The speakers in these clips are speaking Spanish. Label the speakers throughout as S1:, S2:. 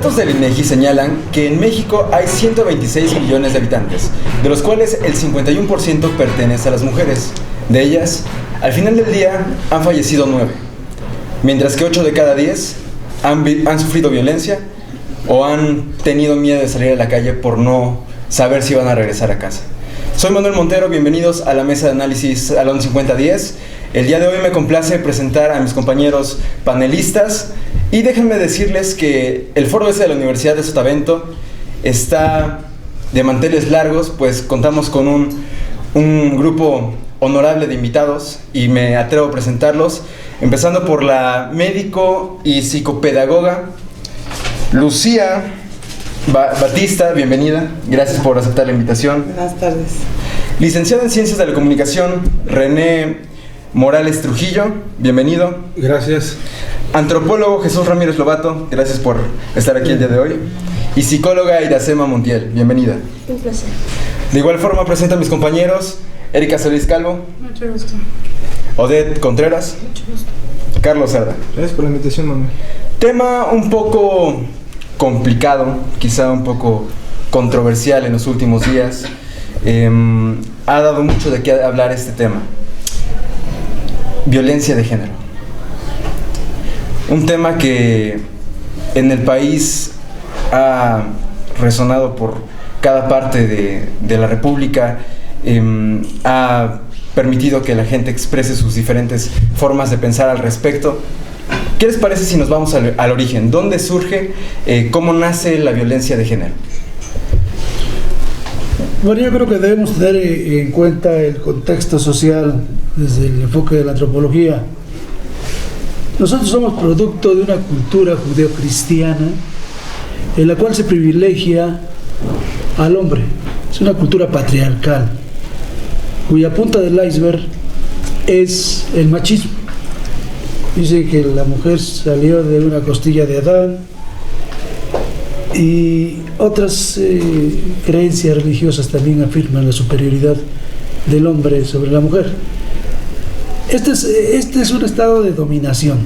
S1: Datos del INEGI señalan que en México hay 126 millones de habitantes, de los cuales el 51% pertenece a las mujeres. De ellas, al final del día, han fallecido 9, mientras que 8 de cada 10 han sufrido violencia o han tenido miedo de salir a la calle por no saber si van a regresar a casa. Soy Manuel Montero, bienvenidos a la mesa de análisis Salón 5010. El día de hoy me complace presentar a mis compañeros panelistas y déjenme decirles que el foro de la Universidad de Sotavento está de manteles largos, pues contamos con un grupo honorable de invitados y me atrevo a presentarlos, empezando por la médico y psicopedagoga Lucía Batista, bienvenida, gracias por aceptar la invitación.
S2: Buenas tardes.
S1: Licenciado en Ciencias de la Comunicación, René Morales Trujillo, bienvenido.
S3: Gracias.
S1: Antropólogo Jesús Ramírez Lobato, gracias por estar aquí el día de hoy. Y psicóloga Iracema Montiel, bienvenida.
S4: Un placer.
S1: De igual forma presento a mis compañeros, Erika Solís Calvo.
S4: Mucho gusto.
S1: Odette Contreras.
S4: Mucho gusto.
S1: Carlos Cerda.
S3: Gracias por la invitación, Manuel.
S1: Tema un poco complicado, quizá un poco controversial en los últimos días. Ha dado mucho de qué hablar este tema. Violencia de género. Un tema que en el país ha resonado por cada parte de la República, ha permitido que la gente exprese sus diferentes formas de pensar al respecto. ¿Qué les parece si nos vamos al origen? ¿Dónde surge? ¿Cómo nace la violencia de género?
S5: Bueno, yo creo que debemos tener en cuenta el contexto social desde el enfoque de la antropología. Nosotros somos producto de una cultura judeocristiana en la cual se privilegia al hombre. Es una cultura patriarcal, cuya punta del iceberg es el machismo. Dice que la mujer salió de una costilla de Adán y otras creencias religiosas también afirman la superioridad del hombre sobre la mujer. Este es un estado de dominación,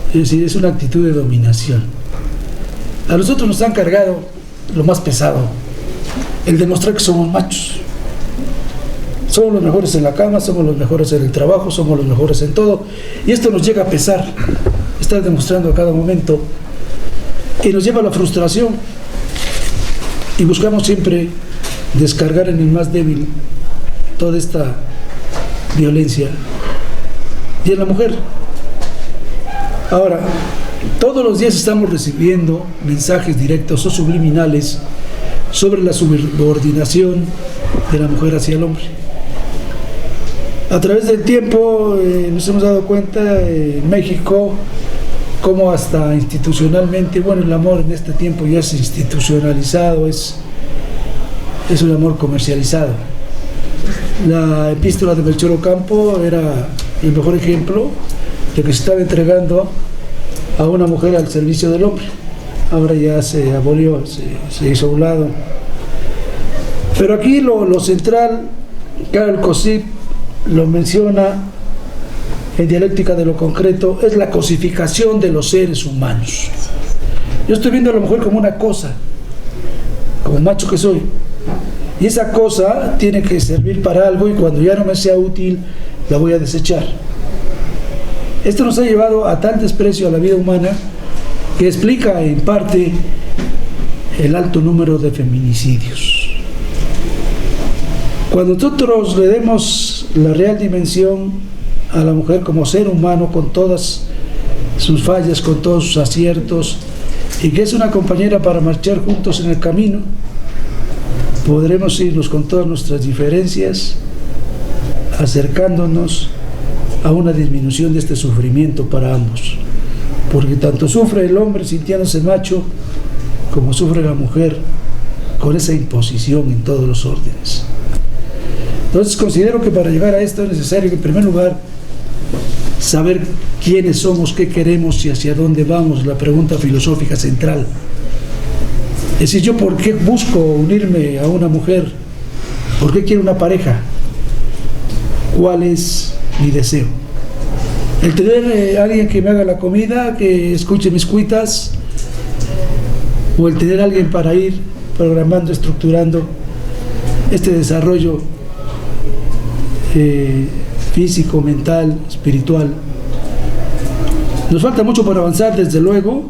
S5: es decir, es una actitud de dominación. A nosotros nos han cargado lo más pesado, el demostrar que somos machos. Somos los mejores en la cama, somos los mejores en el trabajo, somos los mejores en todo. Y esto nos llega a pesar, estar demostrando a cada momento. Y nos lleva a la frustración. Y buscamos siempre descargar en el más débil toda esta violencia. Y en la mujer. Ahora, todos los días estamos recibiendo mensajes directos o subliminales sobre la subordinación de la mujer hacia el hombre. A través del tiempo nos hemos dado cuenta en México cómo hasta institucionalmente, bueno, el amor en este tiempo ya es institucionalizado, es un amor comercializado. La epístola de Melchor Ocampo era el mejor ejemplo de que se estaba entregando a una mujer al servicio del hombre. Ahora ya se abolió, se hizo a un lado. Pero aquí lo central, Karol Kossip lo menciona en Dialéctica de lo Concreto, es la cosificación de los seres humanos. Yo estoy viendo a la mujer como una cosa, como macho que soy, y esa cosa tiene que servir para algo y cuando ya no me sea útil la voy a desechar. Esto nos ha llevado a tal desprecio a la vida humana que explica en parte el alto número de feminicidios. Cuando nosotros le demos la real dimensión a la mujer como ser humano con todas sus fallas, con todos sus aciertos, y que es una compañera para marchar juntos en el camino, podremos irnos con todas nuestras diferencias, acercándonos a una disminución de este sufrimiento para ambos, porque tanto sufre el hombre sintiéndose macho, como sufre la mujer con esa imposición en todos los órdenes. Entonces considero que para llegar a esto es necesario, en primer lugar, saber quiénes somos, qué queremos y hacia dónde vamos, la pregunta filosófica central. Es decir, yo por qué busco unirme a una mujer, por qué quiero una pareja, cuál es mi deseo. El tener alguien que me haga la comida, que escuche mis cuitas, o el tener a alguien para ir programando, estructurando este desarrollo físico, mental, espiritual. Nos falta mucho por avanzar, desde luego,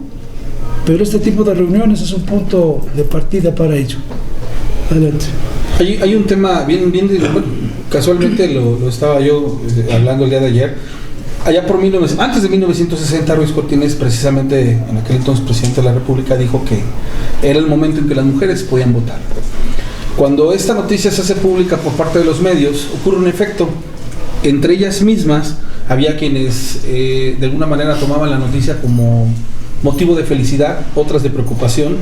S5: pero este tipo de reuniones es un punto de partida para ello. Adelante.
S2: Hay un tema bien bueno, casualmente lo estaba yo hablando el día de ayer. Allá por antes de 1960, Ruiz Cortines, precisamente en aquel entonces presidente de la República, dijo que era el momento en que las mujeres podían votar. Cuando esta noticia se hace pública por parte de los medios, ocurre un efecto. Entre ellas mismas había quienes de alguna manera tomaban la noticia como motivo de felicidad, otras de preocupación,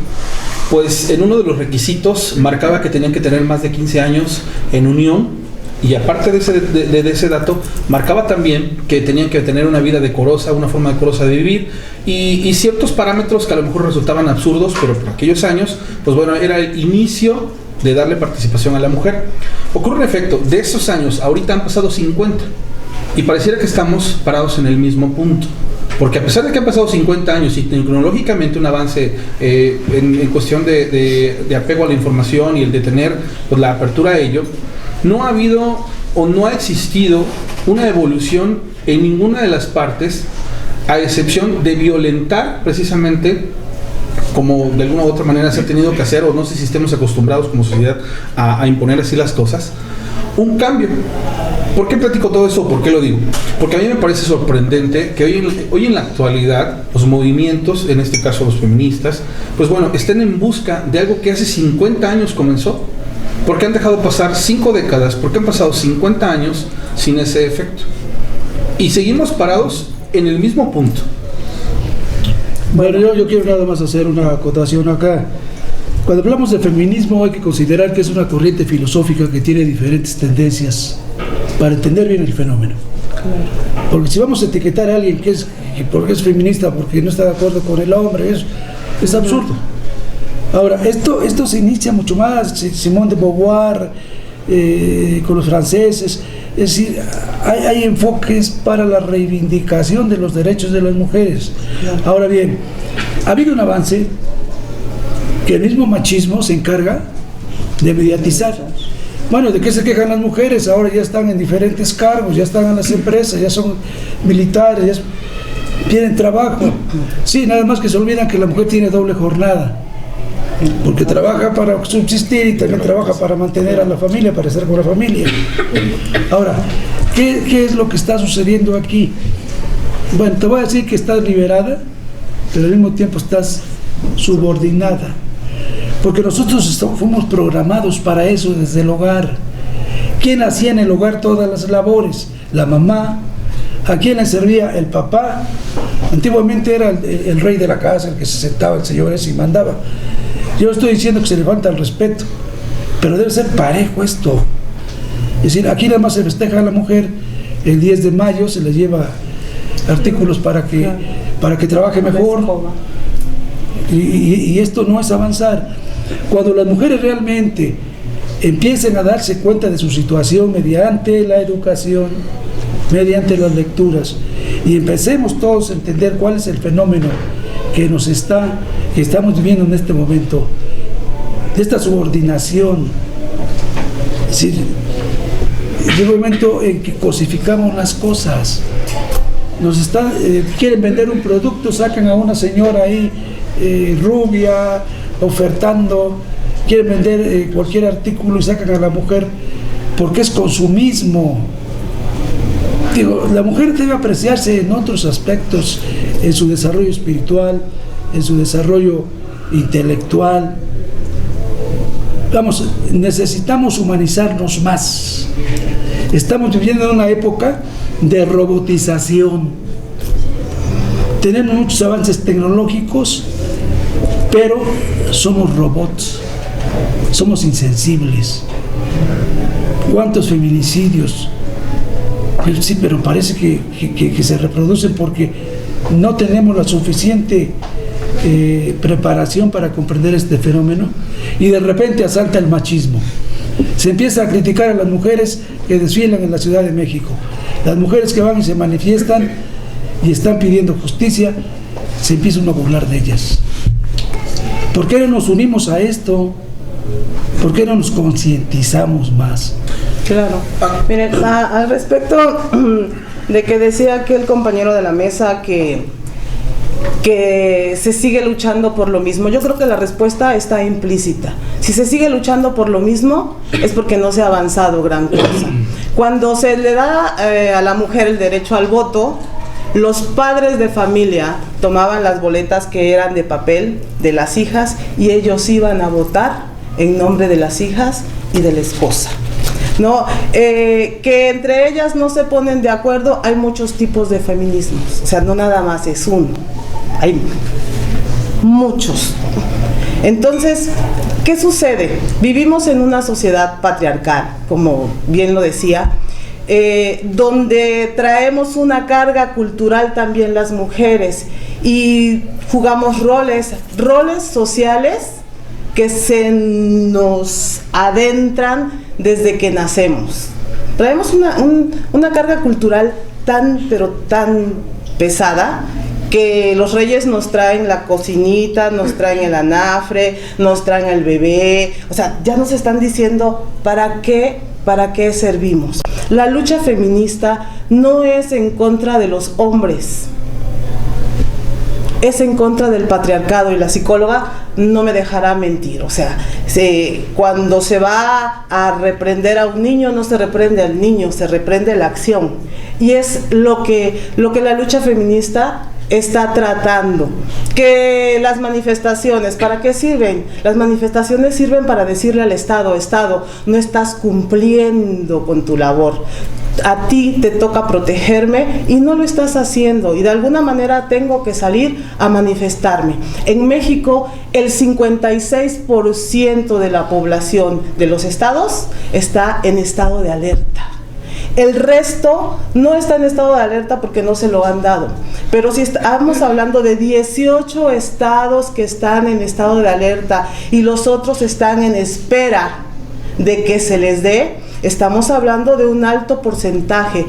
S2: pues en uno de los requisitos marcaba que tenían que tener más de 15 años en unión, y aparte de ese dato, marcaba también que tenían que tener una vida decorosa, una forma decorosa de vivir, y ciertos parámetros que a lo mejor resultaban absurdos, pero por aquellos años, pues bueno, era el inicio de darle participación a la mujer. Ocurre un efecto, de esos años, ahorita han pasado 50, y pareciera que estamos parados en el mismo punto. Porque a pesar de que han pasado 50 años y tecnológicamente un avance en cuestión de apego a la información y el de tener pues, la apertura a ello, no ha habido o no ha existido una evolución en ninguna de las partes, a excepción de violentar precisamente, como de alguna u otra manera se ha tenido que hacer, o no sé si estemos acostumbrados como sociedad a imponer así las cosas, un cambio. ¿Por qué platico todo eso? ¿Por qué lo digo? Porque a mí me parece sorprendente que hoy en la actualidad los movimientos, en este caso los feministas, pues bueno, estén en busca de algo que hace 50 años comenzó. Porque han dejado pasar 5 décadas, porque han pasado 50 años sin ese efecto. Y seguimos parados en el mismo punto.
S5: Bueno, yo quiero nada más hacer una acotación acá. Cuando hablamos de feminismo hay que considerar que es una corriente filosófica que tiene diferentes tendencias para entender bien el fenómeno. Porque si vamos a etiquetar a alguien porque es feminista, porque no está de acuerdo con el hombre, es absurdo. Ahora, esto se inicia mucho más, Simone de Beauvoir, con los franceses, es decir, hay enfoques para la reivindicación de los derechos de las mujeres. Ahora bien, ha habido un avance que el mismo machismo se encarga de mediatizar. Bueno, ¿de qué se quejan las mujeres? Ahora ya están en diferentes cargos, ya están en las empresas, ya son militares, ya tienen trabajo. Sí, nada más que se olvidan que la mujer tiene doble jornada, porque trabaja para subsistir y también trabaja para mantener a la familia, para estar con la familia. Ahora, ¿qué es lo que está sucediendo aquí? Bueno, te voy a decir que estás liberada, pero al mismo tiempo estás subordinada, porque nosotros fuimos programados para eso desde el hogar. ¿Quién hacía en el hogar todas las labores? La mamá. ¿A quién le servía? El papá. Antiguamente era el rey de la casa, el que se sentaba, el señor ese y mandaba. Yo estoy diciendo que se le falta el respeto, pero debe ser parejo esto. Es decir, aquí nada más se festeja a la mujer, el 10 de mayo se le lleva artículos para que trabaje mejor, y esto no es avanzar. Cuando las mujeres realmente empiecen a darse cuenta de su situación mediante la educación, mediante las lecturas, y empecemos todos a entender cuál es el fenómeno que estamos viviendo en este momento, de esta subordinación, es decir, de un momento en que cosificamos las cosas. Quieren vender un producto, sacan a una señora ahí rubia, ofertando, quieren vender cualquier artículo y sacan a la mujer, porque es consumismo. Digo, la mujer debe apreciarse en otros aspectos, en su desarrollo espiritual, en su desarrollo intelectual. Vamos, necesitamos humanizarnos más. Estamos viviendo en una época de robotización. Tenemos muchos avances tecnológicos, pero somos robots, somos insensibles. ¿Cuántos feminicidios? Sí, pero parece que se reproducen porque no tenemos la suficiente preparación para comprender este fenómeno, y de repente asalta el machismo. Se empieza a criticar a las mujeres que desfilan en la Ciudad de México, las mujeres que van y se manifiestan y están pidiendo justicia, se empiezan a burlar de ellas. ¿Por qué no nos unimos a esto? ¿Por qué no nos concientizamos más?
S3: Claro. Miren, al respecto de que decía aquí el compañero de la mesa que se sigue luchando por lo mismo, yo creo que la respuesta está implícita. Si se sigue luchando por lo mismo es porque no se ha avanzado gran cosa. Cuando se le da a la mujer el derecho al voto, los padres de familia tomaban las boletas que eran de papel de las hijas y ellos iban a votar en nombre de las hijas y de la esposa. ¿No? Que entre ellas no se ponen de acuerdo, hay muchos tipos de feminismos, o sea, no nada más es uno, hay muchos. Entonces, ¿qué sucede? Vivimos en una sociedad patriarcal, como bien lo decía, donde traemos una carga cultural también las mujeres y jugamos roles sociales que se nos adentran desde que nacemos. Traemos una carga cultural pero tan pesada que los reyes nos traen la cocinita, nos traen el anafre, nos traen el bebé, o sea, ya nos están diciendo ¿para qué servimos? La lucha feminista no es en contra de los hombres, es en contra del patriarcado, y la psicóloga no me dejará mentir. O sea, cuando se va a reprender a un niño, no se reprende al niño, se reprende la acción. Y es lo que la lucha feminista está tratando. Que las manifestaciones, ¿para qué sirven? Las manifestaciones sirven para decirle al Estado, no estás cumpliendo con tu labor. A ti te toca protegerme y no lo estás haciendo, y de alguna manera tengo que salir a manifestarme. En México, el 56% de la población de los estados está en estado de alerta. El resto no está en estado de alerta porque no se lo han dado. Pero si estamos hablando de 18 estados que están en estado de alerta y los otros están en espera de que se les dé, estamos hablando de un alto porcentaje.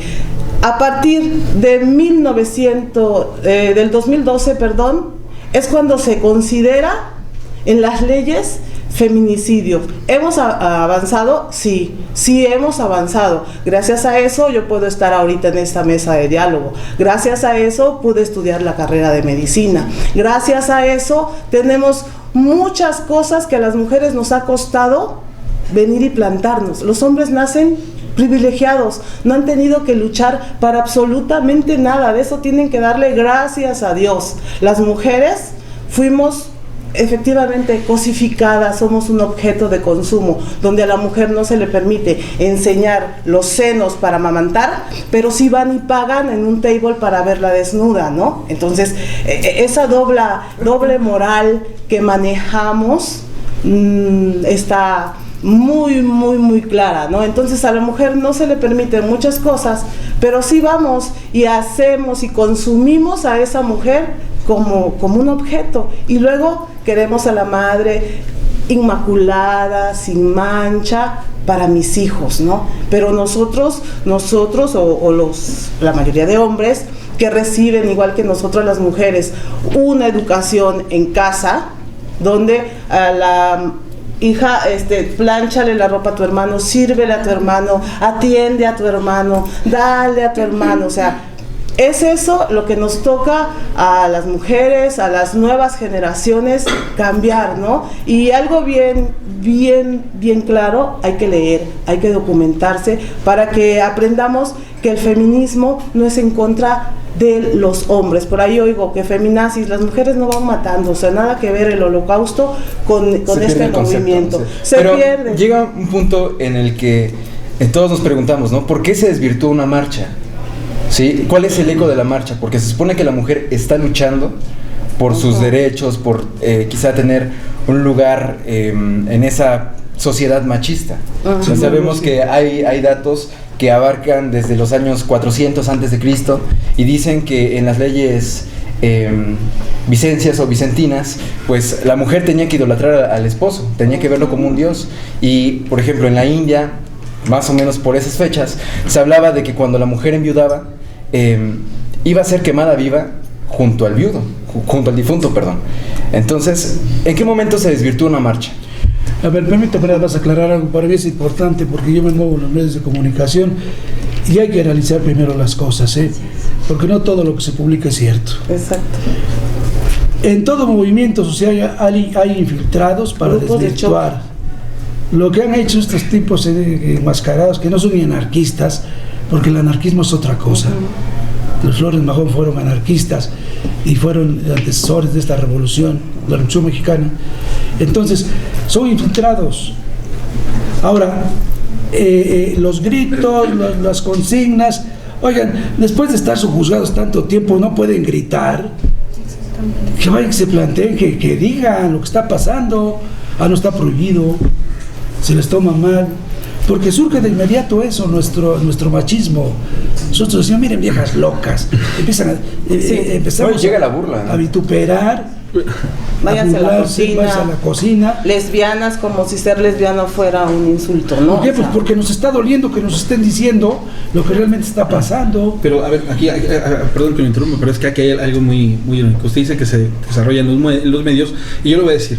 S3: A partir de del 2012, es cuando se considera en las leyes feminicidio. ¿Hemos avanzado? Sí hemos avanzado. Gracias a eso yo puedo estar ahorita en esta mesa de diálogo. Gracias a eso pude estudiar la carrera de medicina. Gracias a eso tenemos muchas cosas que a las mujeres nos ha costado venir y plantarnos. Los hombres nacen privilegiados, no han tenido que luchar para absolutamente nada. De eso tienen que darle gracias a Dios. Las mujeres fuimos efectivamente cosificadas, somos un objeto de consumo, donde a la mujer no se le permite enseñar los senos para amamantar, pero sí van y pagan en un table para verla desnuda, ¿no? Entonces, esa doble moral que manejamos está muy clara, ¿no? Entonces a la mujer no se le permiten muchas cosas, pero sí vamos y hacemos y consumimos a esa mujer como un objeto, y luego queremos a la madre inmaculada, sin mancha, para mis hijos, ¿no? Pero nosotros la mayoría de hombres que reciben, igual que nosotros las mujeres, una educación en casa, donde a la hija, plánchale la ropa a tu hermano, sírvele a tu hermano, atiende a tu hermano, dale a tu hermano. O sea, es eso lo que nos toca a las mujeres, a las nuevas generaciones cambiar, ¿no? Y algo bien claro, hay que leer, hay que documentarse para que aprendamos que el feminismo no es en contra de los hombres. Por ahí oigo que feminazis, las mujeres no van matando, o sea, nada que ver el holocausto con este movimiento. Se pierde.
S1: Llega un punto en el que todos nos preguntamos, ¿no? ¿Por qué se desvirtuó una marcha? ¿Sí? ¿Cuál es el eco de la marcha? Porque se supone que la mujer está luchando por sus derechos, por quizá tener un lugar en esa sociedad machista. Ya sabemos que hay datos que abarcan desde los años 400 antes de Cristo y dicen que en las leyes vicencias o vicentinas, pues la mujer tenía que idolatrar al esposo, tenía que verlo como un dios. Y por ejemplo en la India, más o menos por esas fechas, se hablaba de que cuando la mujer enviudaba iba a ser quemada viva junto al viudo, junto al difunto, perdón. Entonces, ¿en qué momento se desvirtúa una marcha?
S5: A ver, permítame, vas a aclarar algo, para mí es importante porque yo me muevo en los medios de comunicación y hay que analizar primero las cosas, porque no todo lo que se publica es cierto.
S3: Exacto.
S5: En todo movimiento social hay infiltrados para desvirtuar. Lo que han hecho estos tipos enmascarados, que no son ni anarquistas, porque el anarquismo es otra cosa. Los Flores Magón fueron anarquistas y fueron antecesores de esta revolución, la Revolución Mexicana. Entonces, son infiltrados. Ahora, los gritos, las consignas, oigan, después de estar subjuzgados tanto tiempo, no pueden gritar. Que vayan, que se planteen, que digan lo que está pasando. No está prohibido, se les toma mal, porque surge de inmediato eso, nuestro machismo. Nosotros decimos, miren, viejas locas, empezamos
S1: llega la burla, ¿no?
S5: A vituperar,
S3: Váyanse a la
S5: cocina.
S3: Lesbianas, como si ser lesbiana fuera un insulto, ¿no?
S5: ¿Por qué? Pues porque nos está doliendo que nos estén diciendo lo que realmente está pasando.
S2: Pero a ver, aquí, perdón que me interrumpa, pero es que aquí hay algo muy irónico. Usted dice que se desarrolla en los medios, y yo lo voy a decir.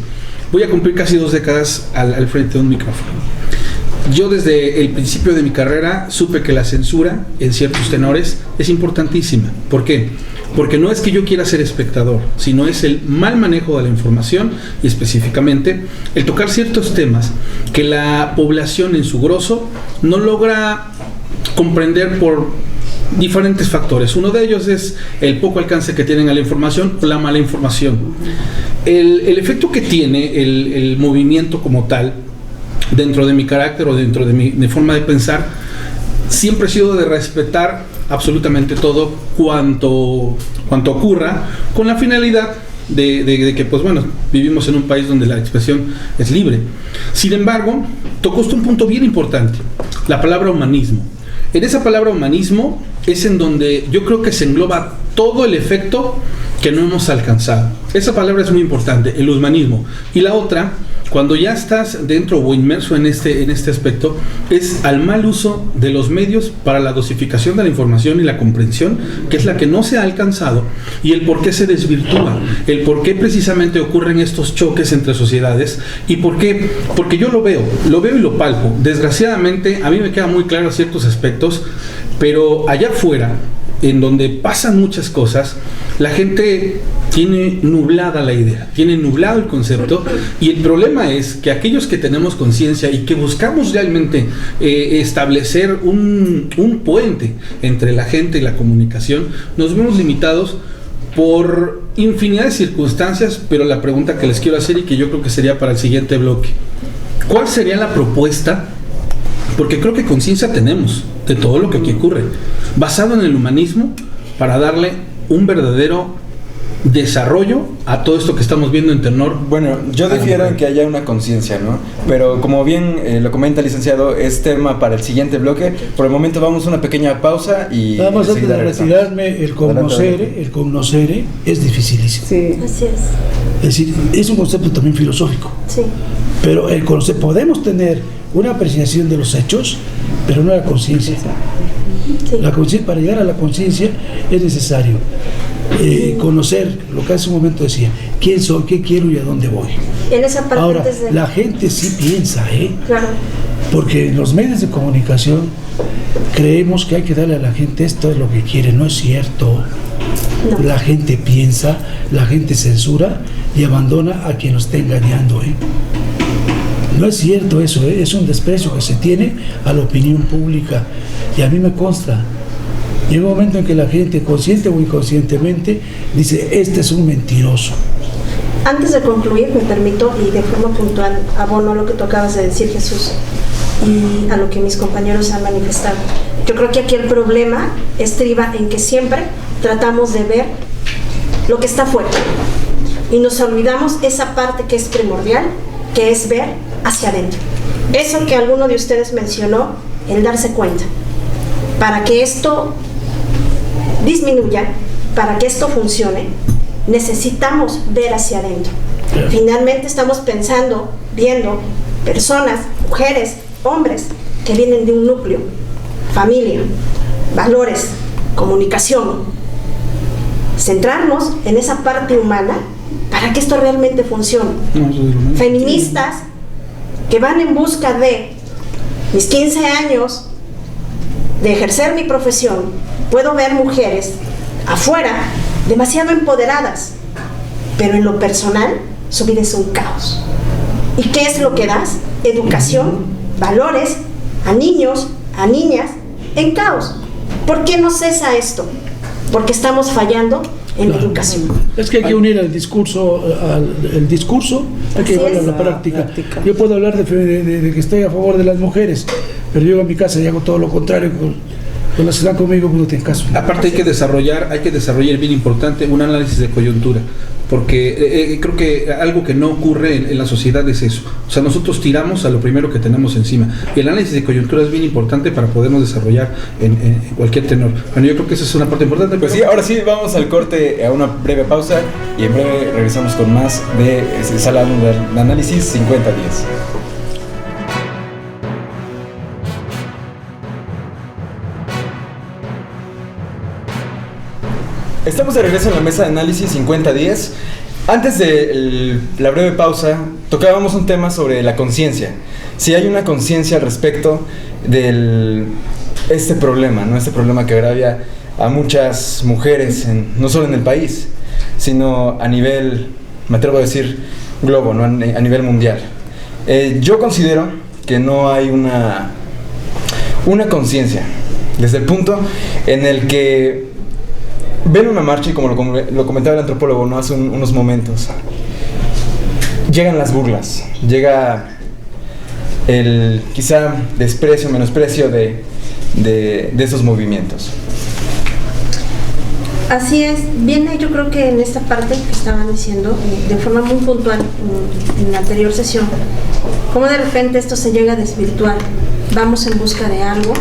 S2: Voy a cumplir casi 2 décadas al frente de un micrófono. Yo desde el principio de mi carrera supe que la censura en ciertos tenores es importantísima. ¿Por qué? Porque no es que yo quiera ser espectador, sino es el mal manejo de la información y específicamente el tocar ciertos temas que la población en su grosso no logra comprender por diferentes factores. Uno de ellos es el poco alcance que tienen a la información o la mala información. El efecto que tiene el movimiento como tal dentro de mi carácter o dentro de mi forma de pensar siempre ha sido de respetar absolutamente todo cuanto ocurra, con la finalidad de que, pues bueno, vivimos en un país donde la expresión es libre. Sin embargo, tocó un punto bien importante, la palabra humanismo. En esa palabra humanismo es en donde yo creo que se engloba todo el efecto que no hemos alcanzado. Esa palabra es muy importante, el humanismo. Y la otra, cuando ya estás dentro o inmerso en este aspecto, es al mal uso de los medios para la dosificación de la información y la comprensión, que es la que no se ha alcanzado, y el por qué se desvirtúa, el por qué precisamente ocurren estos choques entre sociedades, y por qué, porque yo lo veo y lo palpo. Desgraciadamente, a mí me quedan muy claros ciertos aspectos, pero allá afuera, en donde pasan muchas cosas, la gente tiene nublada la idea, tiene nublado el concepto, y el problema es que aquellos que tenemos conciencia y que buscamos realmente establecer un puente entre la gente y la comunicación, nos vemos limitados por infinidad de circunstancias. Pero la pregunta que les quiero hacer, y que yo creo que sería para el siguiente bloque, ¿cuál sería la propuesta? Porque creo que conciencia tenemos de todo lo que aquí ocurre, basado en el humanismo, para darle un verdadero desarrollo a todo esto que estamos viendo en tenor.
S1: Bueno, yo difiero en que haya una conciencia, ¿no? Pero como bien lo comenta el licenciado, es tema para el siguiente bloque. Por el momento vamos a una pequeña pausa y
S5: nada más antes de retirarme, el cognoscere es dificilísimo.
S3: Sí,
S4: así es.
S5: Es decir, es un concepto también filosófico.
S4: Sí.
S5: Pero el concepto, podemos tener una apreciación de los hechos, pero no la conciencia.
S4: Sí.
S5: La conciencia, para llegar a la conciencia es necesario conocer lo que hace un momento decía, quién soy, qué quiero y a dónde voy.
S4: En esa parte.
S5: Ahora, la gente sí piensa,
S4: Claro.
S5: porque en los medios de comunicación creemos que hay que darle a la gente esto es lo que quiere. No es cierto.
S4: No.
S5: La gente piensa, la gente censura y abandona a quien lo esté engañando. No es cierto eso, es un desprecio que se tiene a la opinión pública, y a mí me consta. Llega un momento en que la gente, consciente o inconscientemente, dice, este es un mentiroso.
S4: Antes de concluir, me permito, y de forma puntual, abono lo que tú acabas de decir, Jesús, y a lo que mis compañeros han manifestado. Yo creo que aquí el problema estriba en que siempre tratamos de ver lo que está fuera, y nos olvidamos esa parte que es primordial, que es ver hacia adentro. Eso que alguno de ustedes mencionó, el darse cuenta. Para que esto disminuya, para que esto funcione, necesitamos ver hacia adentro. Finalmente estamos viendo personas, mujeres, hombres, que vienen de un núcleo, familia, valores, comunicación, centrarnos en esa parte humana para que esto realmente funcione. Feministas que van en busca de mis 15 años de ejercer mi profesión, puedo ver mujeres afuera demasiado empoderadas, pero en lo personal su vida es un caos. ¿Y qué es lo que das? Educación, valores a niños, a niñas en caos. ¿Por qué no cesa esto? Porque estamos fallando en la educación.
S5: Es que hay que unir el discurso, hay que llevarlo a la práctica. Yo puedo hablar de que estoy a favor de las mujeres, pero yo a mi casa y hago todo lo contrario. Con las que están conmigo, no tienen caso.
S2: Aparte hay que desarrollar bien importante, un análisis de coyuntura, porque creo que algo que no ocurre en la sociedad es eso. O sea, nosotros tiramos a lo primero que tenemos encima, y el análisis de coyuntura es bien importante para podernos desarrollar en cualquier tenor. Bueno, yo creo que esa es una parte importante.
S1: Pues sí, ahora sí, vamos al corte, a una breve pausa, y en breve regresamos con más de Sala de Análisis 50-10. Estamos de regreso en la mesa de análisis 50-10. Antes de la breve pausa, tocábamos un tema sobre la conciencia. Si hay una conciencia al respecto de este problema, ¿no? Este problema que agravia a muchas mujeres, no solo en el país, sino a nivel, me atrevo a decir, globo, ¿no? A nivel mundial. Yo considero que no hay una conciencia, desde el punto en el que ven una marcha y, como lo comentaba el antropólogo, ¿no? Hace unos momentos, llegan las burlas, llega el quizá desprecio, menosprecio de esos movimientos.
S4: Así es, viene yo creo que en esta parte que estaban diciendo, de forma muy puntual en la anterior sesión, cómo de repente esto se llega a desvirtuar. Vamos en busca de algo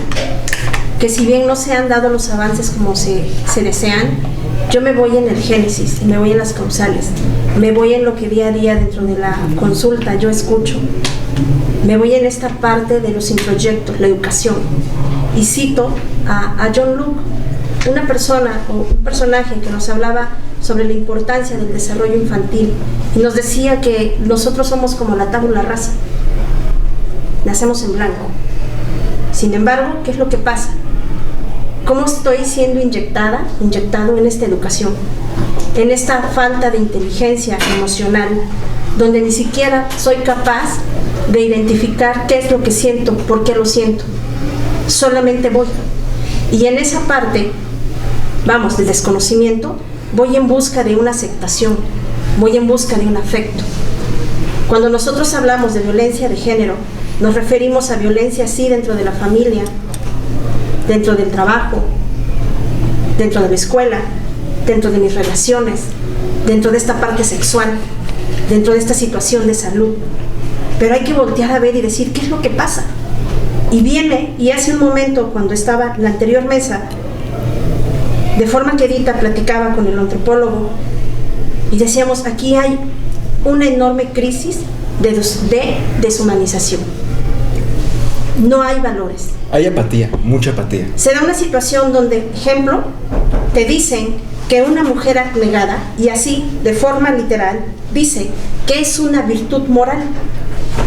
S4: que, si bien no se han dado los avances como se desean, yo me voy en el génesis, me voy en las causales, me voy en lo que día a día dentro de la consulta yo escucho, me voy en esta parte de los introyectos, la educación, y cito a John Locke, una persona o un personaje que nos hablaba sobre la importancia del desarrollo infantil, y nos decía que nosotros somos como la tabula rasa, nacemos en blanco. Sin embargo, ¿qué es lo que pasa? ¿Cómo estoy siendo inyectado en esta educación? En esta falta de inteligencia emocional, donde ni siquiera soy capaz de identificar qué es lo que siento, por qué lo siento. Solamente voy. Y en esa parte, vamos, del desconocimiento, voy en busca de una aceptación, voy en busca de un afecto. Cuando nosotros hablamos de violencia de género, nos referimos a violencia sí dentro de la familia, dentro del trabajo, dentro de la escuela, dentro de mis relaciones, dentro de esta parte sexual, dentro de esta situación de salud. Pero hay que voltear a ver y decir, ¿qué es lo que pasa? Y viene, y hace un momento, cuando estaba en la anterior mesa, de forma quedita platicaba con el antropólogo, y decíamos, aquí hay una enorme crisis de deshumanización. No hay valores.
S1: Hay apatía, mucha apatía.
S4: Se da una situación donde, ejemplo, te dicen que una mujer abnegada, y así, de forma literal, dice que es una virtud moral.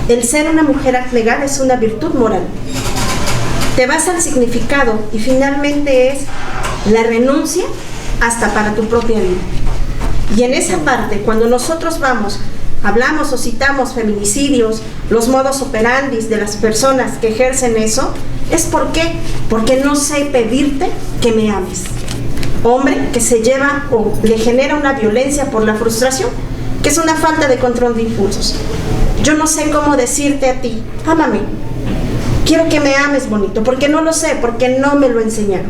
S4: El ser una mujer abnegada es una virtud moral. Te vas al significado y finalmente es la renuncia hasta para tu propia vida. Y en esa parte, cuando nosotros hablamos o citamos feminicidios, los modus operandi de las personas que ejercen eso, es ¿por qué? Porque no sé pedirte que me ames. Hombre que se lleva o le genera una violencia por la frustración, que es una falta de control de impulsos. Yo no sé cómo decirte a ti, ámame, quiero que me ames, bonito, porque no lo sé, porque no me lo enseñaron.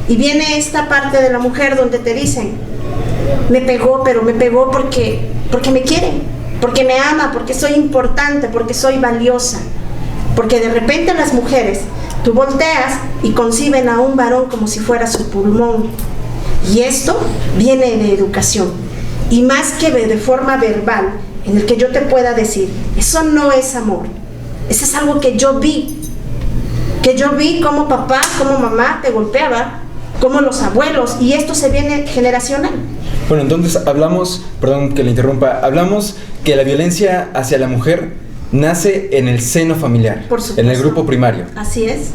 S4: Y viene esta parte de la mujer donde te dicen, me pegó, pero me pegó porque me quiere, porque me ama, porque soy importante, porque soy valiosa. Porque de repente las mujeres, tú volteas y conciben a un varón como si fuera su pulmón. Y esto viene de educación. Y más que de forma verbal, en el que yo te pueda decir, eso no es amor. Eso es algo que yo vi como papá, como mamá te golpeaba, como los abuelos, y esto se viene generacional.
S1: Bueno, entonces hablamos, perdón que le interrumpa, hablamos que la violencia hacia la mujer nace en el seno familiar,
S4: Por supuesto.
S1: en el grupo primario.
S4: Así es.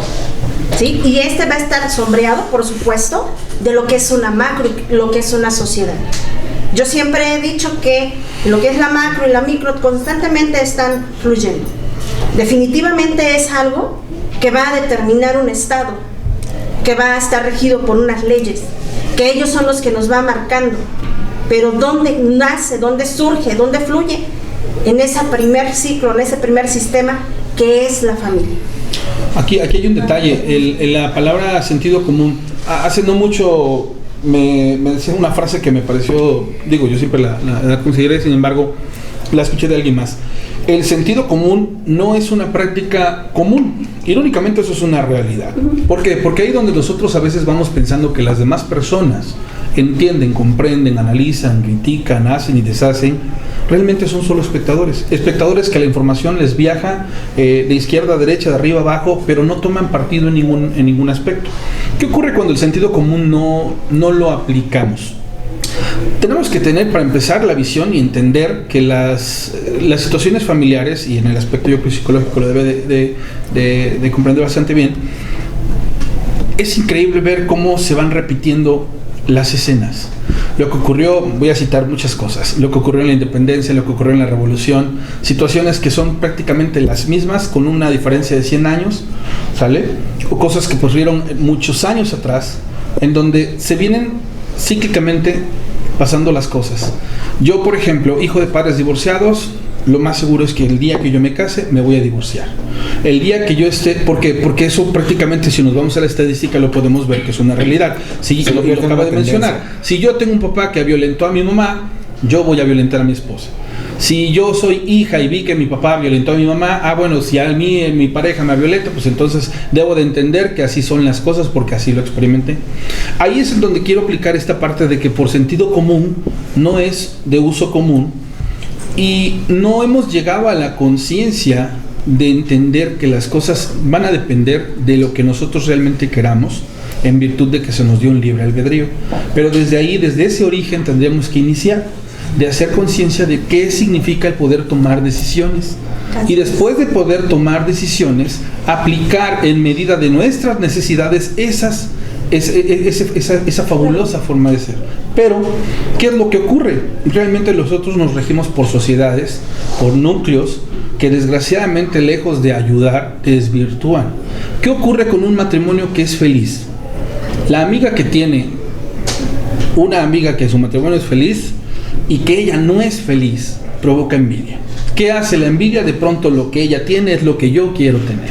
S4: ¿Sí? Y va a estar sombreado, por supuesto, de lo que es una macro y lo que es una sociedad. Yo siempre he dicho que lo que es la macro y la micro constantemente están fluyendo. Definitivamente es algo que va a determinar un Estado, que va a estar regido por unas leyes, que ellos son los que nos van marcando. Pero ¿dónde nace, dónde surge, dónde fluye? En ese primer ciclo, en ese primer sistema que es la familia.
S2: Aquí hay un detalle, la palabra sentido común. Hace no mucho me decía una frase que me pareció, digo, yo siempre la consideré, sin embargo, la escuché de alguien más. El sentido común no es una práctica común. Irónicamente, eso es una realidad. ¿Por qué? Porque ahí donde nosotros a veces vamos pensando que las demás personas entienden, comprenden, analizan, critican, hacen y deshacen, realmente son solo espectadores. Espectadores que la información les viaja de izquierda a derecha, de arriba a abajo, pero no toman partido en ningún aspecto. ¿Qué ocurre cuando el sentido común no lo aplicamos? Tenemos que tener, para empezar, la visión y entender que las situaciones familiares, y en el aspecto yo creo psicológico lo debe de comprender bastante bien. Es increíble ver cómo se van repitiendo las escenas. Lo que ocurrió, voy a citar muchas cosas, lo que ocurrió en la independencia, lo que ocurrió en la revolución, situaciones que son prácticamente las mismas con una diferencia de 100 años, ¿sale? O cosas que ocurrieron muchos años atrás, en donde se vienen cíclicamente pasando las cosas. Yo, por ejemplo, hijo de padres divorciados, lo más seguro es que el día que yo me case me voy a divorciar. El día que yo esté, porque eso prácticamente, si nos vamos a la estadística, lo podemos ver que es una realidad. Si lo acaba de mencionar, si yo tengo un papá que violentó a mi mamá, yo voy a violentar a mi esposa. Si yo soy hija y vi que mi papá violentó a mi mamá, bueno, si a mí mi pareja me violenta, pues entonces debo de entender que así son las cosas porque así lo experimenté. Ahí es en donde quiero aplicar esta parte de que por sentido común no es de uso común, y no hemos llegado a la conciencia de entender que las cosas van a depender de lo que nosotros realmente queramos, en virtud de que se nos dio un libre albedrío. Pero desde ahí, desde ese origen, tendríamos que iniciar, de hacer conciencia de qué significa el poder tomar decisiones. Y después de poder tomar decisiones, aplicar en medida de nuestras necesidades esa fabulosa forma de ser. Pero, ¿qué es lo que ocurre? Realmente nosotros nos regimos por sociedades, por núcleos, que desgraciadamente, lejos de ayudar, desvirtúan. ¿Qué ocurre con un matrimonio que es feliz? La amiga que tiene una amiga que su matrimonio es feliz y que ella no es feliz, provoca envidia. ¿Qué hace la envidia? De pronto lo que ella tiene es lo que yo quiero tener.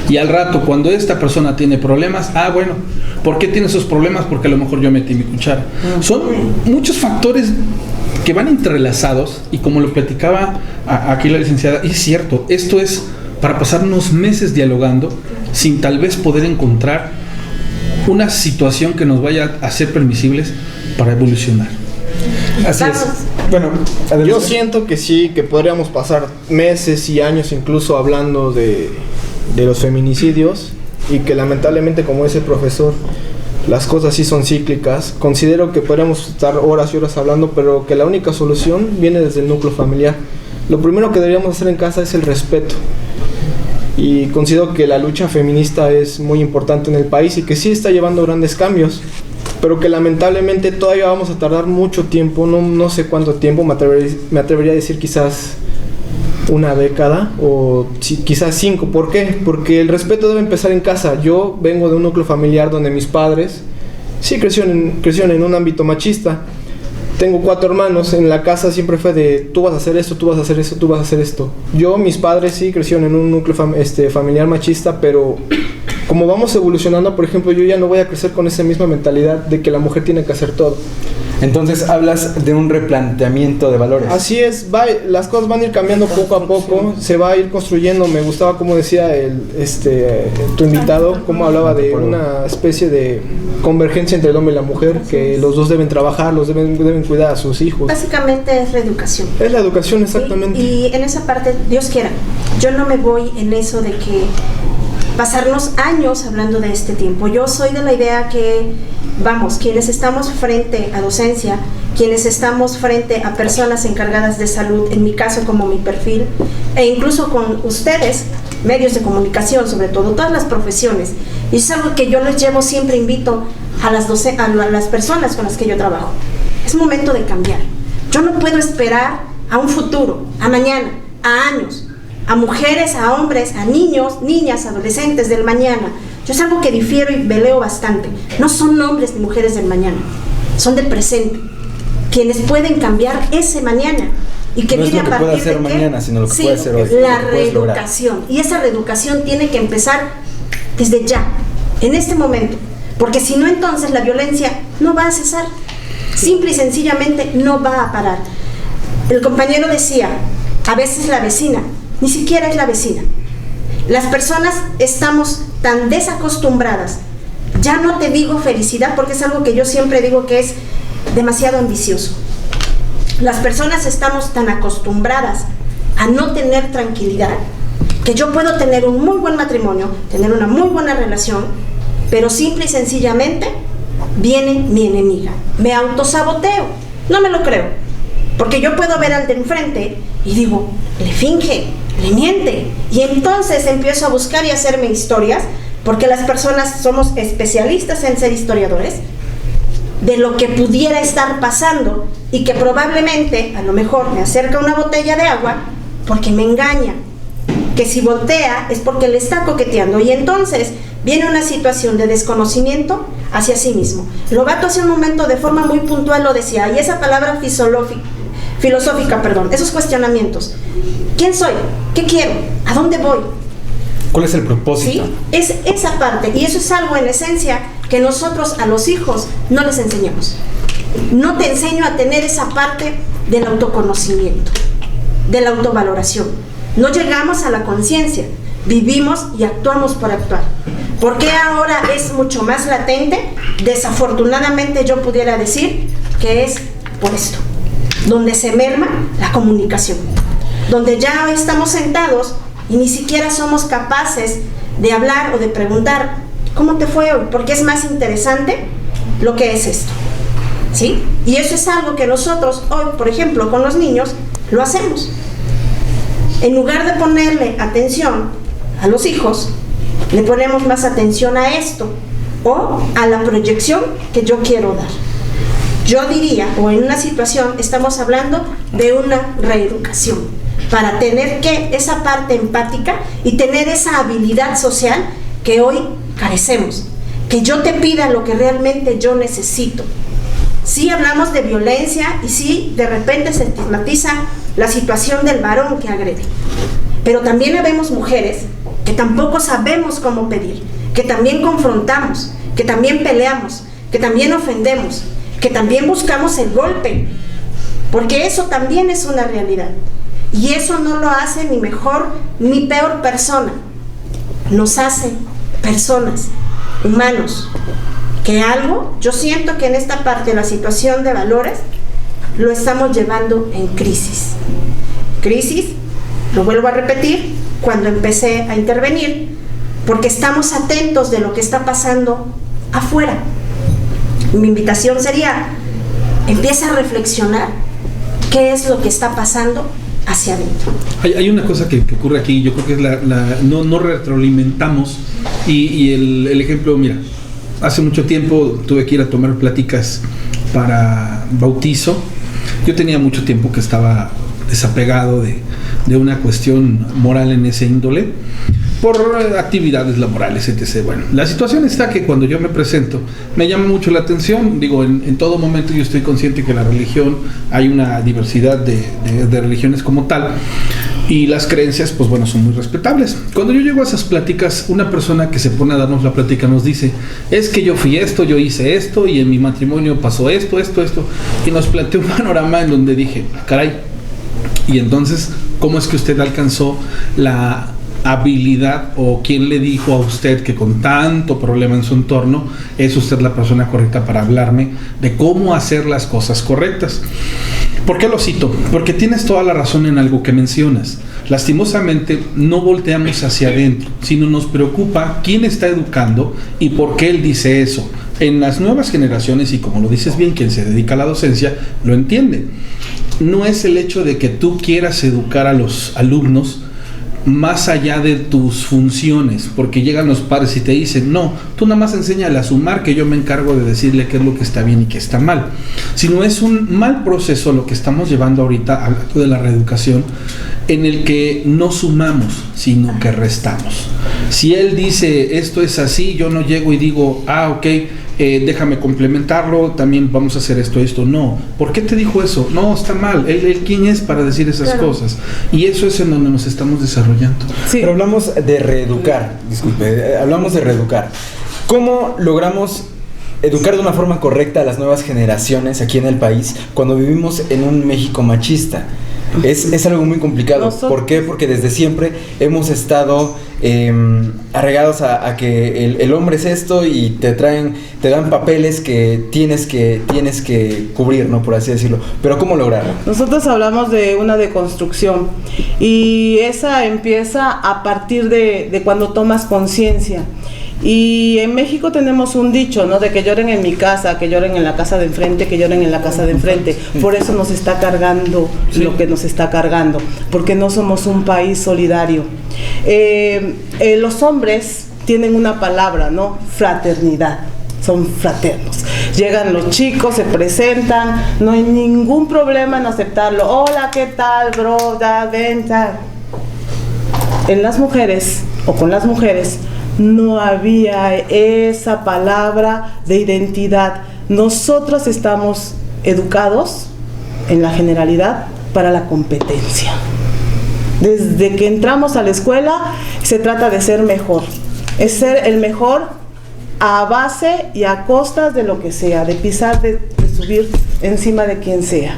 S2: Y al rato, cuando esta persona tiene problemas, bueno, ¿por qué tiene esos problemas? Porque a lo mejor yo metí mi cuchara. Son muchos factores que van entrelazados, y como lo platicaba aquí la licenciada, y es cierto, esto es para pasar unos meses dialogando sin tal vez poder encontrar una situación que nos vaya a ser permisibles para evolucionar.
S1: Así es. Bueno,
S6: yo siento que sí, que podríamos pasar meses y años incluso hablando de los feminicidios, y que lamentablemente, como dice el profesor, las cosas sí son cíclicas. Considero que podríamos estar horas y horas hablando, pero que la única solución viene desde el núcleo familiar. Lo primero que deberíamos hacer en casa es el respeto, y considero que la lucha feminista es muy importante en el país y que sí está llevando grandes cambios, pero que lamentablemente todavía vamos a tardar mucho tiempo, no sé cuánto tiempo, me atrevería a decir quizás una década o quizás 5. ¿Por qué? Porque el respeto debe empezar en casa. Yo vengo de un núcleo familiar donde mis padres sí crecieron en un ámbito machista. Tengo 4 hermanos, en la casa siempre fue de tú vas a hacer esto, tú vas a hacer esto, tú vas a hacer esto. Mis padres sí crecieron en un núcleo familiar machista, pero como vamos evolucionando, por ejemplo, yo ya no voy a crecer con esa misma mentalidad de que la mujer tiene que hacer todo.
S1: Entonces hablas de un replanteamiento de valores.
S6: Así es, las cosas van a ir cambiando poco a poco, se va a ir construyendo. Me gustaba como decía tu invitado, cómo hablaba de una especie de convergencia entre el hombre y la mujer, que los dos deben trabajar, deben cuidar a sus hijos.
S4: Básicamente es la educación.
S6: Es la educación, exactamente.
S4: Y en esa parte, Dios quiera, yo no me voy en eso de que pasarnos años hablando de este tiempo. Yo soy de la idea que vamos, quienes estamos frente a docencia, quienes estamos frente a personas encargadas de salud, en mi caso como mi perfil, e incluso con ustedes, medios de comunicación, sobre todo, todas las profesiones. Y es algo que yo les llevo, siempre invito a las personas con las que yo trabajo. Es momento de cambiar. Yo no puedo esperar a un futuro, a mañana, a años, a mujeres, a hombres, a niños, niñas, adolescentes del mañana. Yo es algo que difiero y veleo bastante. No son hombres ni mujeres del mañana, son del presente, quienes pueden cambiar ese mañana. Y que
S1: no
S4: viene
S1: es lo que
S4: a partir
S1: puede hacer
S4: de
S1: mañana, sino lo que puede hacer hoy.
S4: La reeducación. Y esa reeducación tiene que empezar desde ya, en este momento. Porque si no, entonces la violencia no va a cesar. Simple y sencillamente no va a parar. El compañero decía, a veces la vecina, ni siquiera es la vecina. Las personas estamos tan desacostumbradas. Ya no te digo felicidad, porque es algo que yo siempre digo que es demasiado ambicioso. Las personas estamos tan acostumbradas a no tener tranquilidad, que yo puedo tener un muy buen matrimonio, tener una muy buena relación, pero simple y sencillamente viene mi enemiga. Me autosaboteo. No me lo creo. Porque yo puedo ver al de enfrente y digo, le finge, le miente. Y entonces empiezo a buscar y a hacerme historias, porque las personas somos especialistas en ser historiadores, de lo que pudiera estar pasando y que probablemente, a lo mejor, me acerca una botella de agua porque me engaña. Que si voltea es porque le está coqueteando. Y entonces viene una situación de desconocimiento hacia sí mismo. Lobato hace un momento de forma muy puntual lo decía, y esa palabra filosófica, esos cuestionamientos. ¿Quién soy? ¿Qué quiero? ¿A dónde voy?
S1: ¿Cuál es el propósito?
S4: ¿Sí? Es esa parte, y eso es algo en esencia que nosotros a los hijos no les enseñamos. No te enseño a tener esa parte del autoconocimiento, de la autovaloración. No llegamos a la conciencia, vivimos y actuamos por actuar. ¿Por qué ahora es mucho más latente? Desafortunadamente yo pudiera decir que es por esto, donde se merma la comunicación, donde ya estamos sentados y ni siquiera somos capaces de hablar o de preguntar ¿cómo te fue hoy? Porque es más interesante lo que es esto, ¿sí? Y eso es algo que nosotros hoy, por ejemplo, con los niños, lo hacemos. En lugar de ponerle atención a los hijos, le ponemos más atención a esto o a la proyección que yo quiero dar. Yo diría, o en una situación, estamos hablando de una reeducación para tener esa parte empática y tener esa habilidad social que hoy carecemos. Que yo te pida lo que realmente yo necesito. Sí hablamos de violencia y sí de repente se estigmatiza la situación del varón que agrede. Pero también habemos mujeres que tampoco sabemos cómo pedir, que también confrontamos, que también peleamos, que también ofendemos, que también buscamos el golpe, porque eso también es una realidad. Y eso no lo hace ni mejor ni peor persona, nos hace personas, humanos, que algo, yo siento que en esta parte de la situación de valores lo estamos llevando en crisis. Crisis, lo vuelvo a repetir, cuando empecé a intervenir, porque estamos atentos de lo que está pasando afuera. Mi invitación sería, empieza a reflexionar qué es lo que está pasando hacia adentro.
S2: Hay una cosa que ocurre aquí, yo creo que es no retroalimentamos y el ejemplo, mira, hace mucho tiempo tuve que ir a tomar pláticas para bautizo. Yo tenía mucho tiempo que estaba desapegado de una cuestión moral en ese índole por actividades laborales, etc. Bueno, la situación está que cuando yo me presento me llama mucho la atención. Digo, en todo momento yo estoy consciente que la religión, hay una diversidad de religiones como tal y las creencias, pues bueno, son muy respetables. Cuando yo llego a esas pláticas, una persona que se pone a darnos la plática nos dice, es que yo fui esto, yo hice esto y en mi matrimonio pasó esto, y nos planteó un panorama en donde dije, caray, y entonces, ¿cómo es que usted alcanzó la habilidad o quién le dijo a usted que con tanto problema en su entorno es usted la persona correcta para hablarme de cómo hacer las cosas correctas? ¿Por qué lo cito? Porque tienes toda la razón en algo que mencionas. Lastimosamente no volteamos hacia adentro, sino nos preocupa quién está educando y por qué él dice eso. En las nuevas generaciones, y como lo dices bien, quien se dedica a la docencia lo entiende. No es el hecho de que tú quieras educar a los alumnos más allá de tus funciones, porque llegan los padres y te dicen, no, tú nada más enséñale a sumar, que yo me encargo de decirle qué es lo que está bien y qué está mal. Sino es un mal proceso lo que estamos llevando ahorita, hablando de la reeducación, en el que no sumamos, sino que restamos. Si él dice, esto es así, yo no llego y digo, ok, déjame complementarlo, también vamos a hacer esto. No, ¿por qué te dijo eso? No, está mal. ¿Él quién es para decir esas cosas? Y eso es en donde nos estamos desarrollando.
S1: Sí. Pero hablamos de reeducar, hablamos de reeducar. ¿Cómo logramos educar de una forma correcta a las nuevas generaciones aquí en el país cuando vivimos en un México machista? Es algo muy complicado. ¿Por qué? Porque desde siempre hemos estado arraigados a que el hombre es esto y te dan papeles que tienes que cubrir, ¿no? Por así decirlo. Pero ¿cómo lograrlo?
S3: Nosotros hablamos de una deconstrucción y esa empieza a partir de cuando tomas conciencia. Y en México tenemos un dicho, ¿no? De que lloren en mi casa, que lloren en la casa de enfrente, que lloren en la casa de enfrente. Por eso nos está cargando lo que nos está cargando, porque no somos un país solidario. Los hombres tienen una palabra, ¿no? Fraternidad. Son fraternos. Llegan los chicos, se presentan, no hay ningún problema en aceptarlo. Hola, ¿qué tal, bro? Ya, ven, ya. En las mujeres, o con las mujeres, no había esa palabra de identidad. Nosotros estamos educados, en la generalidad, para la competencia. Desde que entramos a la escuela, se trata de ser mejor. Es ser el mejor a base y a costas de lo que sea, de pisar, de subir encima de quien sea.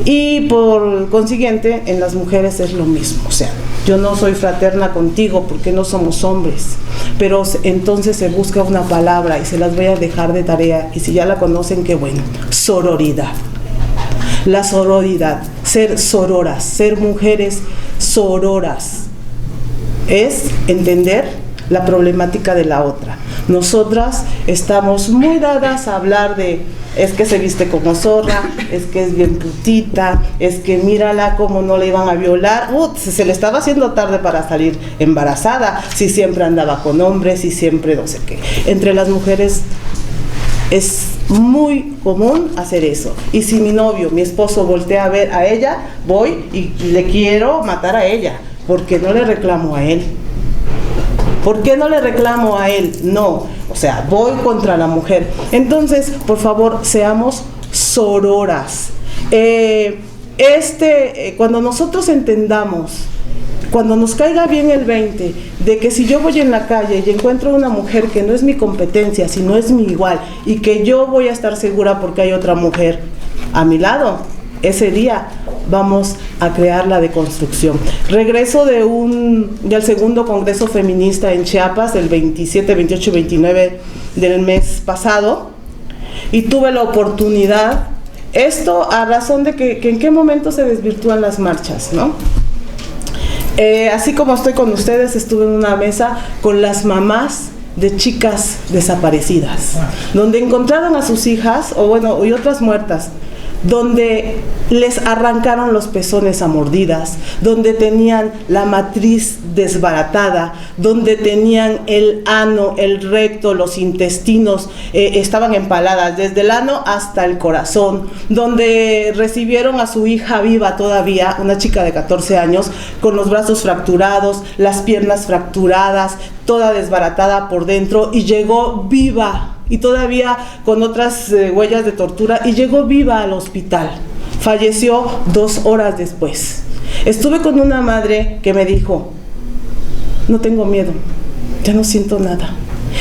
S3: Y por consiguiente, en las mujeres es lo mismo. O sea, yo no soy fraterna contigo porque no somos hombres, pero entonces se busca una palabra y se las voy a dejar de tarea, y si ya la conocen, qué bueno. Sororidad. La sororidad, ser sororas, ser mujeres sororas, es entender la problemática de la otra. Nosotras estamos muy dadas a hablar de, es que se viste como zorra, es que es bien putita, es que mírala como no le iban a violar, se le estaba haciendo tarde para salir embarazada, si siempre andaba con hombres, si siempre no sé qué. Entre las mujeres es muy común hacer eso. Y si mi novio, mi esposo voltea a ver a ella, voy y le quiero matar a ella, porque no le reclamo a él. ¿Por qué no le reclamo a él? No, o sea, voy contra la mujer. Entonces, por favor, seamos sororas. Cuando nosotros entendamos, cuando nos caiga bien el 20, de que si yo voy en la calle y encuentro una mujer que no es mi competencia, sino es mi igual, y que yo voy a estar segura porque hay otra mujer a mi lado, ese día vamos a crear la deconstrucción. Regreso del segundo Congreso Feminista en Chiapas, el 27, 28 y 29 del mes pasado, y tuve la oportunidad, esto a razón de que en qué momento se desvirtúan las marchas, ¿no? Así como estoy con ustedes, estuve en una mesa con las mamás de chicas desaparecidas, donde encontraron a sus hijas, y otras muertas, donde les arrancaron los pezones a mordidas, donde tenían la matriz desbaratada, donde tenían el ano, el recto, los intestinos, estaban empaladas desde el ano hasta el corazón, donde recibieron a su hija viva todavía, una chica de 14 años, con los brazos fracturados, las piernas fracturadas, toda desbaratada por dentro, y llegó viva, y todavía con otras huellas de tortura, y llegó viva al hospital. Falleció 2 horas después. Estuve con una madre que me dijo, no tengo miedo, ya no siento nada,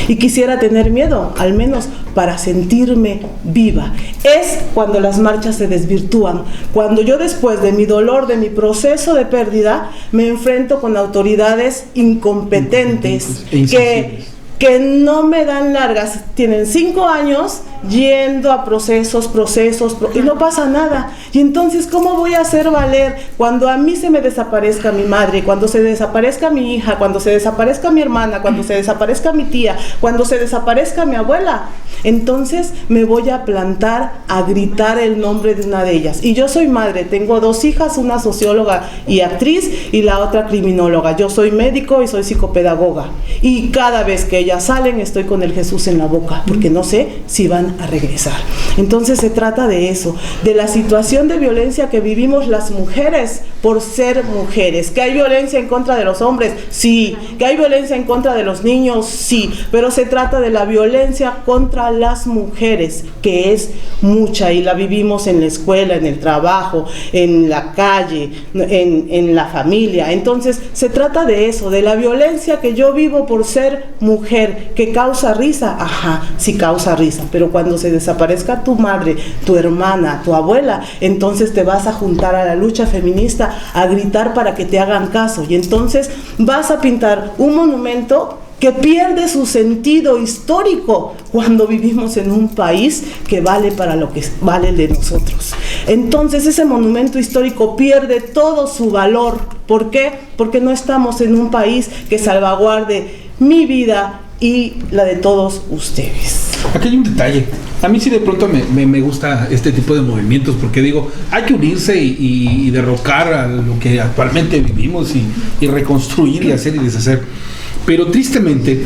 S3: y quisiera tener miedo, al menos para sentirme viva. Es cuando las marchas se desvirtúan, cuando yo, después de mi dolor, de mi proceso de pérdida, me enfrento con autoridades incompetentes que no me dan largas, tienen 5 años yendo a procesos, y no pasa nada. Y entonces, ¿cómo voy a hacer valer cuando a mí se me desaparezca mi madre, cuando se desaparezca mi hija, cuando se desaparezca mi hermana, cuando se desaparezca mi tía, cuando se desaparezca mi abuela? Entonces me voy a plantar a gritar el nombre de una de ellas. Y yo soy madre, tengo 2 hijas, una socióloga y actriz y la otra criminóloga. Yo soy médico y soy psicopedagoga. Y cada vez que ellas salen estoy con el Jesús en la boca, porque no sé si van a regresar. Entonces se trata de eso, de la situación de violencia que vivimos las mujeres por ser mujeres. ¿Que hay violencia en contra de los hombres? Sí. ¿Que hay violencia en contra de los niños? Sí. Pero se trata de la violencia contra las mujeres, que es mucha y la vivimos en la escuela, en el trabajo, en la calle, en la familia. Entonces se trata de eso, de la violencia que yo vivo por ser mujer, que causa risa. Ajá, sí causa risa, pero cuando se desaparezca tu madre, tu hermana, tu abuela, entonces te vas a juntar a la lucha feminista a gritar para que te hagan caso, y entonces vas a pintar un monumento que pierde su sentido histórico cuando vivimos en un país que vale para lo que vale de nosotros. Entonces ese monumento histórico pierde todo su valor. ¿Por qué? Porque no estamos en un país que salvaguarde mi vida y la de todos ustedes.
S2: Aquí hay un detalle. A mí sí de pronto me gusta este tipo de movimientos, porque digo, hay que unirse y derrocar a lo que actualmente vivimos y reconstruir y hacer y deshacer. Pero tristemente,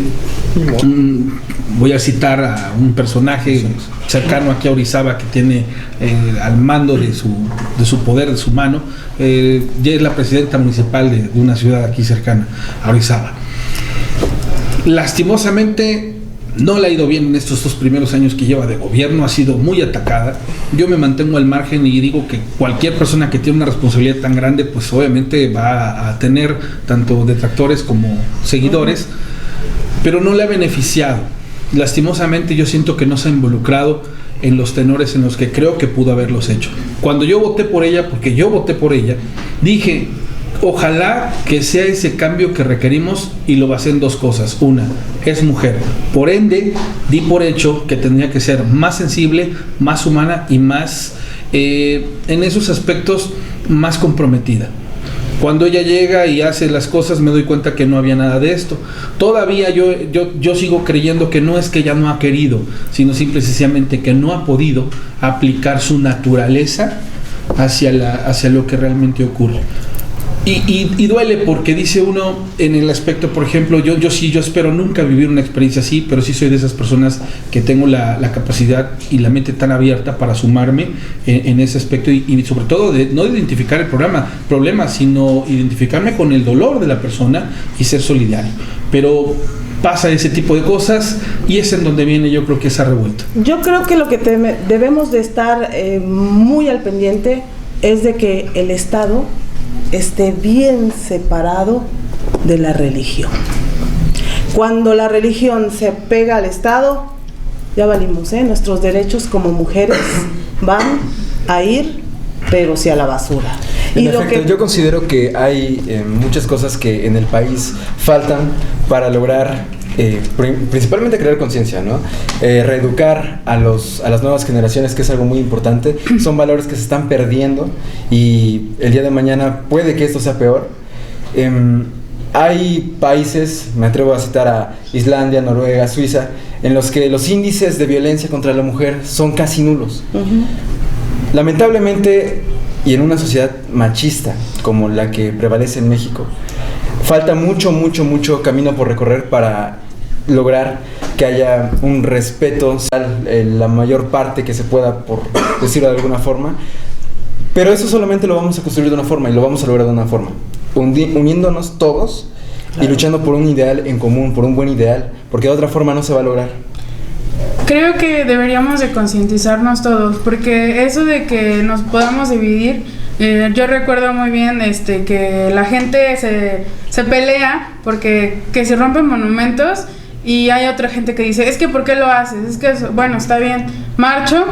S2: voy a citar a un personaje cercano aquí a Orizaba que tiene al mando de su poder, de su mano, ya es la presidenta municipal de una ciudad aquí cercana a Orizaba. Lastimosamente no le ha ido bien en estos 2 primeros años que lleva de gobierno, ha sido muy atacada. Yo me mantengo al margen y digo que cualquier persona que tiene una responsabilidad tan grande, pues obviamente va a tener tanto detractores como seguidores, pero no le ha beneficiado. Lastimosamente yo siento que no se ha involucrado en los tenores en los que creo que pudo haberlos hecho. Cuando yo voté por ella, porque yo voté por ella, dije: ojalá que sea ese cambio que requerimos, y lo basé en 2 cosas. Una, es mujer. Por ende, di por hecho que tendría que ser más sensible, más humana y más, en esos aspectos, más comprometida. Cuando ella llega y hace las cosas, me doy cuenta que no había nada de esto. Todavía yo sigo creyendo que no es que ella no ha querido, sino simple y sencillamente que no ha podido aplicar su naturaleza hacia lo que realmente ocurre. Y duele, porque dice uno en el aspecto, por ejemplo, yo espero nunca vivir una experiencia así, pero sí soy de esas personas que tengo la capacidad y la mente tan abierta para sumarme en ese aspecto, y sobre todo de no identificar el problema, sino identificarme con el dolor de la persona y ser solidario. Pero pasa ese tipo de cosas y es en donde viene, yo creo, que esa revuelta.
S3: Yo creo que lo que debemos de estar muy al pendiente es de que el Estado esté bien separado de la religión. Cuando la religión se pega al Estado, ya valimos, nuestros derechos como mujeres van a ir, pero sí a la basura.
S1: En efecto, yo considero que hay muchas cosas que en el país faltan para lograr principalmente crear conciencia, ¿no? Reeducar a las nuevas generaciones, que es algo muy importante. Son valores que se están perdiendo y el día de mañana puede que esto sea peor. Hay países, me atrevo a citar a Islandia, Noruega, Suiza, en los que los índices de violencia contra la mujer son casi nulos. Lamentablemente, y en una sociedad machista como la que prevalece en México, falta mucho camino por recorrer para lograr que haya un respeto en la mayor parte que se pueda, por decirlo de alguna forma. Pero eso solamente lo vamos a construir de una forma, y lo vamos a lograr de una forma, uniéndonos todos, claro, y luchando por un ideal en común, por un buen ideal, porque de otra forma no se va a lograr.
S7: Creo que deberíamos de concientizarnos todos, porque eso de que nos podamos dividir, yo recuerdo muy bien que la gente se pelea porque que se rompen monumentos, y hay otra gente que dice, es que ¿por qué lo haces? Es que, bueno, está bien, marcho,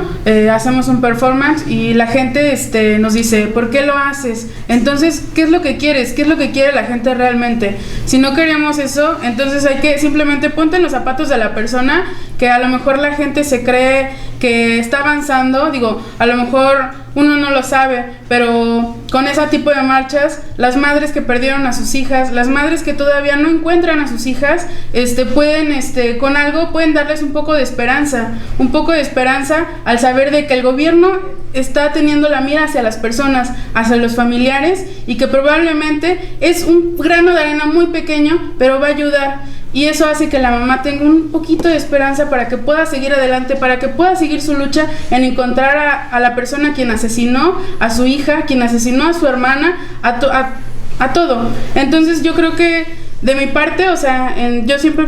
S7: hacemos un performance, y la gente nos dice, ¿por qué lo haces? Entonces, ¿qué es lo que quieres? ¿Qué es lo que quiere la gente realmente? Si no queremos eso, entonces hay que simplemente ponte en los zapatos de la persona, que a lo mejor la gente se cree que está avanzando. Digo, a lo mejor uno no lo sabe, pero con ese tipo de marchas, las madres que perdieron a sus hijas, las madres que todavía no encuentran a sus hijas, pueden, con algo pueden darles un poco de esperanza al saber de que el gobierno está teniendo la mira hacia las personas, hacia los familiares, y que probablemente es un grano de arena muy pequeño, pero va a ayudar. Y eso hace que la mamá tenga un poquito de esperanza para que pueda seguir adelante, para que pueda seguir su lucha en encontrar a la persona quien asesinó a su hija, quien asesinó a su hermana, a todo. Entonces yo creo que de mi parte, yo siempre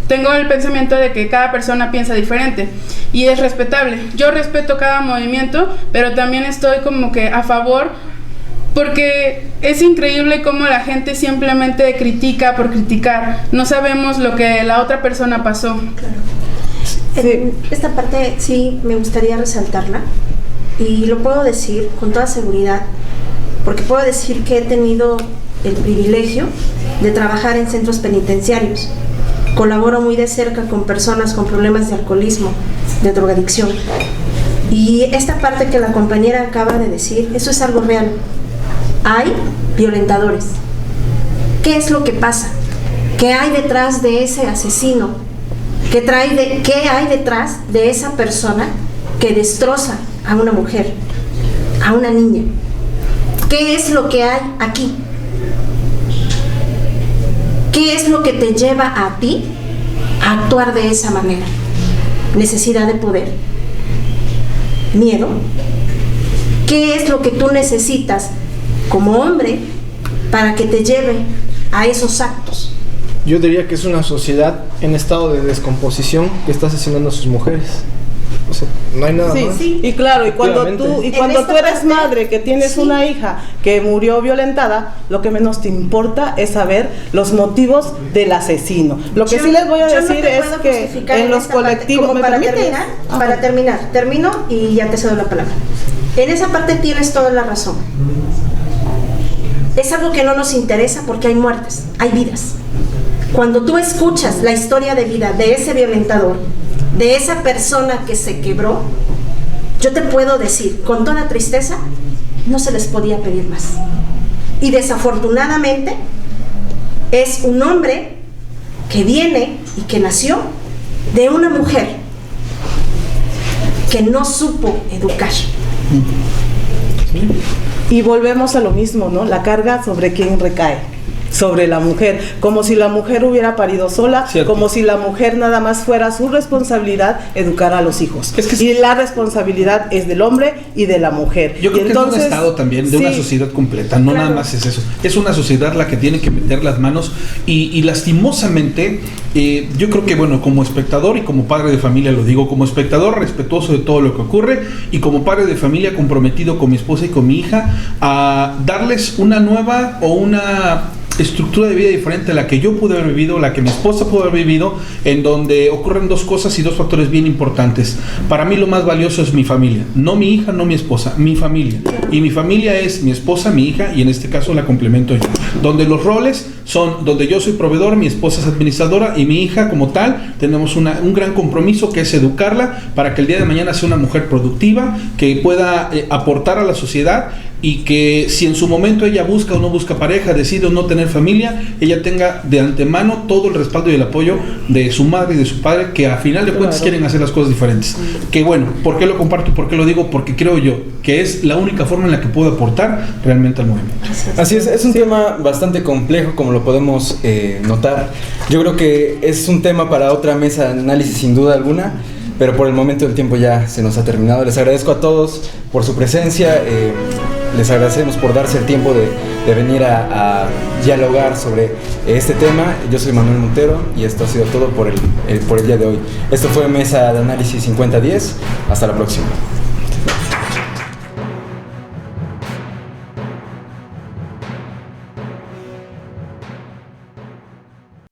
S7: tengo el pensamiento de que cada persona piensa diferente y es respetable. Yo respeto cada movimiento, pero también estoy como que a favor, porque es increíble cómo la gente simplemente critica por criticar. No sabemos lo que la otra persona pasó.
S4: Claro. Esta parte sí me gustaría resaltarla, y lo puedo decir con toda seguridad, porque puedo decir que he tenido el privilegio de trabajar en centros penitenciarios. Colaboro muy de cerca con personas con problemas de alcoholismo, de drogadicción. Y esta parte que la compañera acaba de decir, eso es algo real. Hay violentadores. ¿Qué es lo que pasa? ¿Qué hay detrás de ese asesino? ¿Qué hay detrás de esa persona que destroza a una mujer, a una niña? ¿Qué es lo que hay aquí? ¿Qué es lo que te lleva a ti a actuar de esa manera? Necesidad de poder, miedo. ¿Qué es lo que tú necesitas como hombre para que te lleve a esos actos?
S6: Yo diría que es una sociedad en estado de descomposición que está asesinando a sus mujeres. O sea, no hay nada más.
S3: Sí, y claro, y cuando tú eres madre que tienes una hija que murió violentada, lo que menos te importa es saber los motivos del asesino. Lo que sí les voy a decir es que en los colectivos,
S4: para terminar, termino y ya te cedo la palabra. En esa parte tienes toda la razón. Es algo que no nos interesa porque hay muertes, hay vidas. Cuando tú escuchas la historia de vida de ese violentador, de esa persona que se quebró, yo te puedo decir con toda tristeza, no se les podía pedir más. Y desafortunadamente es un hombre que viene y que nació de una mujer que no supo educar.
S3: Y volvemos a lo mismo, ¿no? La carga sobre quién recae. Sobre la mujer, como si la mujer hubiera parido sola,
S2: Cierto.
S3: como si la mujer nada más fuera su responsabilidad educar a los hijos. Y la responsabilidad es del hombre y de la mujer.
S2: Yo creo que es un estado también, de una sociedad completa, no nada más es eso. Es una sociedad la que tiene que meter las manos y lastimosamente, yo creo que, bueno, como espectador y como padre de familia lo digo, como espectador respetuoso de todo lo que ocurre y como padre de familia comprometido con mi esposa y con mi hija, a darles una nueva o una estructura de vida diferente a la que yo pude haber vivido, la que mi esposa pudo haber vivido, en donde ocurren dos cosas y dos factores bien importantes. Para mí lo más valioso es mi familia, no mi hija, no mi esposa, mi familia. Y mi familia es mi esposa, mi hija, y en este caso la complemento yo. Donde los roles son, donde yo soy proveedor, mi esposa es administradora y mi hija como tal, tenemos un gran compromiso que es educarla para que el día de mañana sea una mujer productiva, que pueda aportar a la sociedad, y que si en su momento ella busca o no busca pareja, decide o no tener familia, ella tenga de antemano todo el respaldo y el apoyo de su madre y de su padre, que a final de cuentas quieren hacer las cosas diferentes. Que bueno, ¿por qué lo comparto y por qué lo digo? Porque creo yo que es la única forma en la que puedo aportar realmente al movimiento.
S1: Así es un tema bastante complejo, como lo podemos notar. Yo creo que es un tema para otra mesa de análisis sin duda alguna, pero por el momento el tiempo ya se nos ha terminado. Les agradezco a todos por su presencia. Les agradecemos por darse el tiempo de venir a dialogar sobre este tema. Yo soy Manuel Montero y esto ha sido todo por el día de hoy. Esto fue Mesa de Análisis 5010. Hasta la próxima.